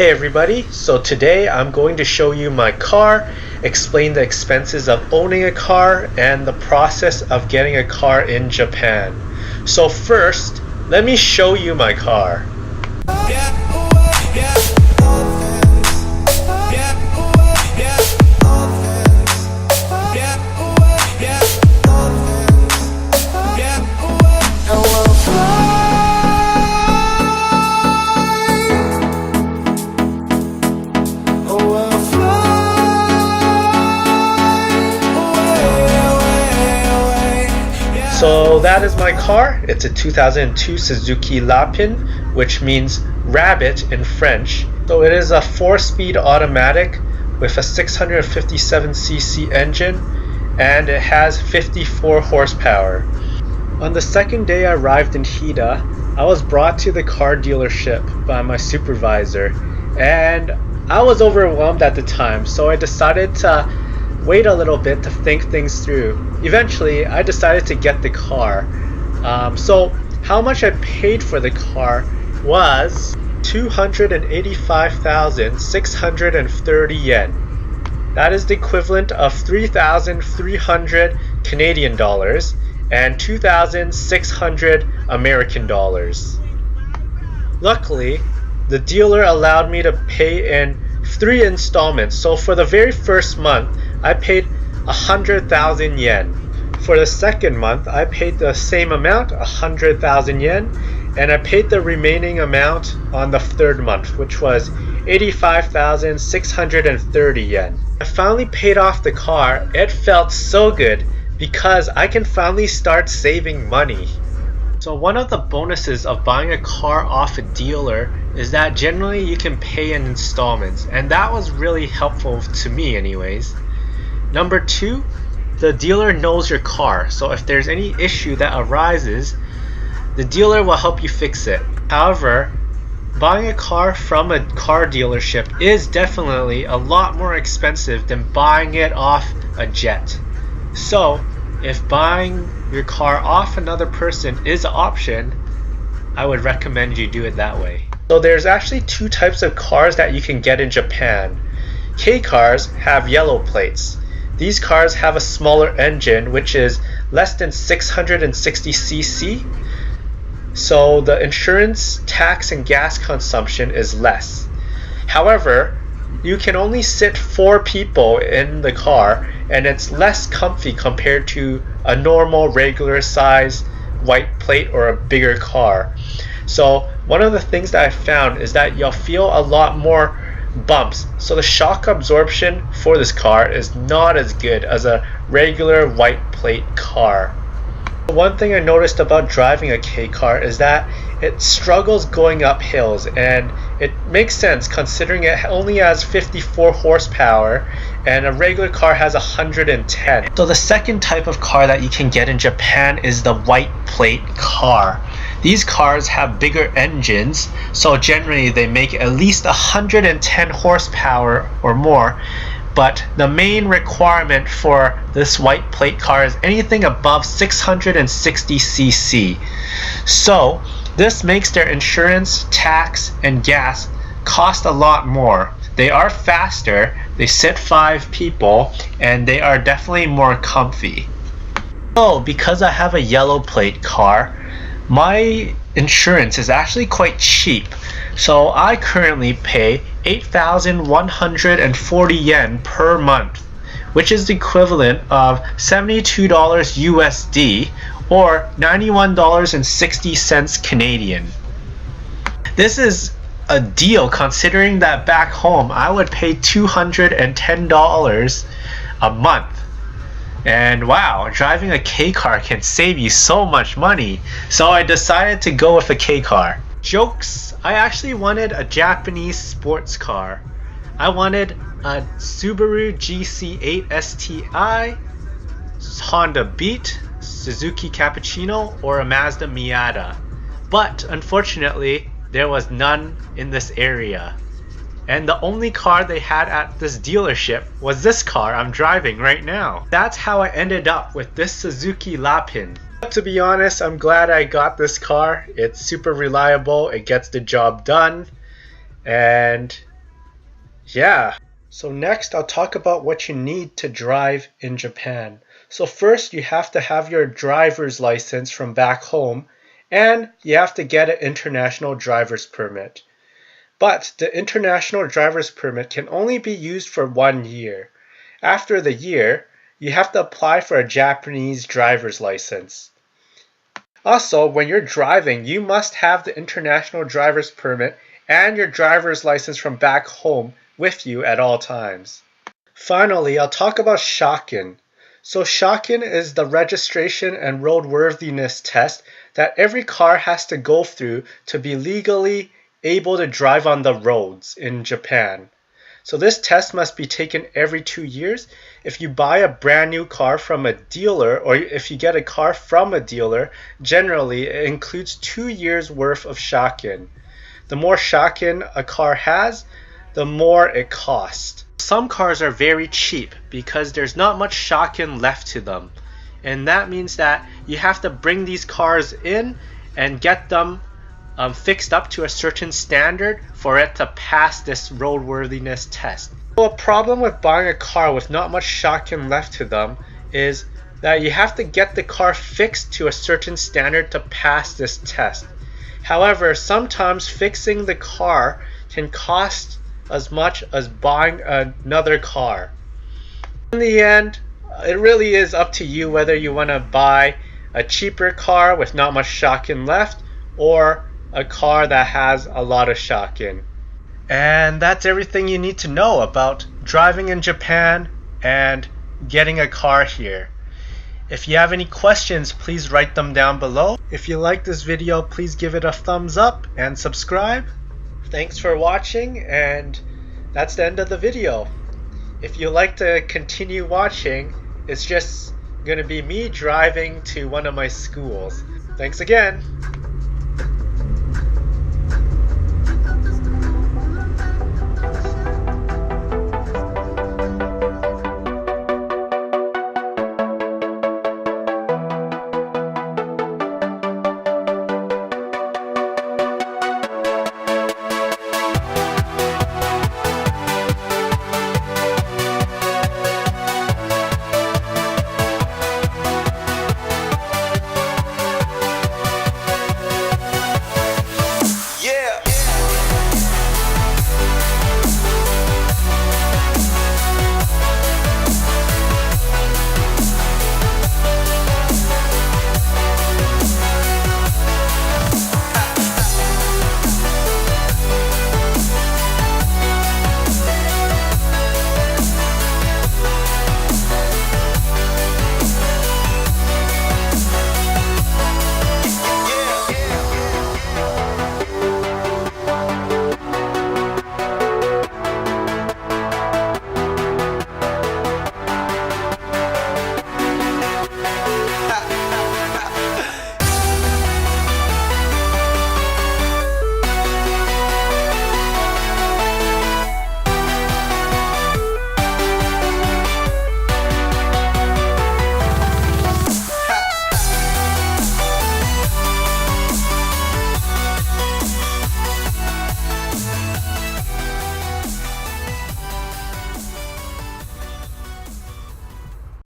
Hey everybody, so today I'm going to show you my car, explain the expenses of owning a car, and the process of getting a car in Japan. So first, let me show you my car. So that is my car. It's a 2002 Suzuki Lapin, which means rabbit in French. So it is a 4-speed automatic with a 657cc engine, and it has 54 horsepower. On the second day I arrived in Hida, I was brought to the car dealership by my supervisor, and I was overwhelmed at the time, so I decided to wait a little bit to think things through. Eventually, I decided to get the car. So how much I paid for the car was 285,630 yen. That is the equivalent of 3,300 Canadian dollars and 2,600 American dollars. Luckily, the dealer allowed me to pay in 3 installments. So for the very first month, I paid 100,000 yen. For the second month, I paid the same amount, 100,000 yen, and I paid the remaining amount on the third month, which was 85,630 yen. I finally paid off the car. It felt so good because I can finally start saving money. So one of the bonuses of buying a car off a dealer is that generally you can pay in installments, and that was really helpful to me anyways. Number 2, the dealer knows your car, so if there's any issue that arises, the dealer will help you fix it. However, buying a car from a car dealership is definitely a lot more expensive than buying it off a jet. So if buying your car off another person is an option, I would recommend you do it that way. So there's actually 2 types of cars that you can get in Japan. K cars have yellow plates. These cars have a smaller engine, which is less than 660cc, so the insurance, tax, and gas consumption is less. However, you can only sit 4 people in the car, and it's less comfy compared to a normal regular size white plate or a bigger car. So one of the things that I found is that you'll feel a lot more bumps, so the shock absorption for this car is not as good as a regular white plate car. One thing I noticed about driving a K car is that it struggles going up hills, and it makes sense considering it only has 54 horsepower and a regular car has 110. So the second type of car that you can get in Japan is the white plate car. These cars have bigger engines, so generally they make at least 110 horsepower or more, but the main requirement for this white plate car is anything above 660cc. So this makes their insurance, tax, and gas cost a lot more. They are faster, they sit 5 people, and they are definitely more comfy. So because I have a yellow plate car, my insurance is actually quite cheap. So I currently pay 8,140 yen per month, which is the equivalent of $72 USD or $91.60 Canadian. This is a deal considering that back home I would pay $210 a month. And wow, driving a K car can save you so much money. So I decided to go with a K car. Jokes, I actually wanted a Japanese sports car. I wanted a Subaru GC8 STI, Honda Beat, Suzuki Cappuccino, or a Mazda Miata. But unfortunately, there was none in this area. And the only car they had at this dealership was this car I'm driving right now. That's how I ended up with this Suzuki Lapin. To be honest, I'm glad I got this car. It's super reliable, it gets the job done, And yeah. So next I'll talk about what you need to drive in Japan. So first you have to have your driver's license from back home, and you have to get an international driver's permit. But the international driver's permit can only be used for 1 year. After the year, you have to apply for a Japanese driver's license. Also, when you're driving, you must have the international driver's permit and your driver's license from back home with you at all times. Finally, I'll talk about Shakin. So Shakin is the registration and roadworthiness test that every car has to go through to be legally able to drive on the roads in Japan. So this test must be taken every 2 years. If you buy a brand new car from a dealer, or if you get a car from a dealer, generally it includes 2 years worth of Shakin. The more Shakin a car has, the more it costs. Some cars are very cheap because there's not much Shakin left to them. And that means that you have to bring these cars in and get them fixed up to a certain standard for it to pass this roadworthiness test. So a problem with buying a car with not much Shakin left to them is that you have to get the car fixed to a certain standard to pass this test. However, sometimes fixing the car can cost as much as buying another car. In the end, it really is up to you whether you want to buy a cheaper car with not much Shakin left or a car that has a lot of Shakin. And that's everything you need to know about driving in Japan and getting a car here. If you have any questions, please write them down below. If you like this video, please give it a thumbs up and subscribe. Thanks for watching, and that's the end of the video. If you like to continue watching, it's just gonna be me driving to one of my schools. Thanks again.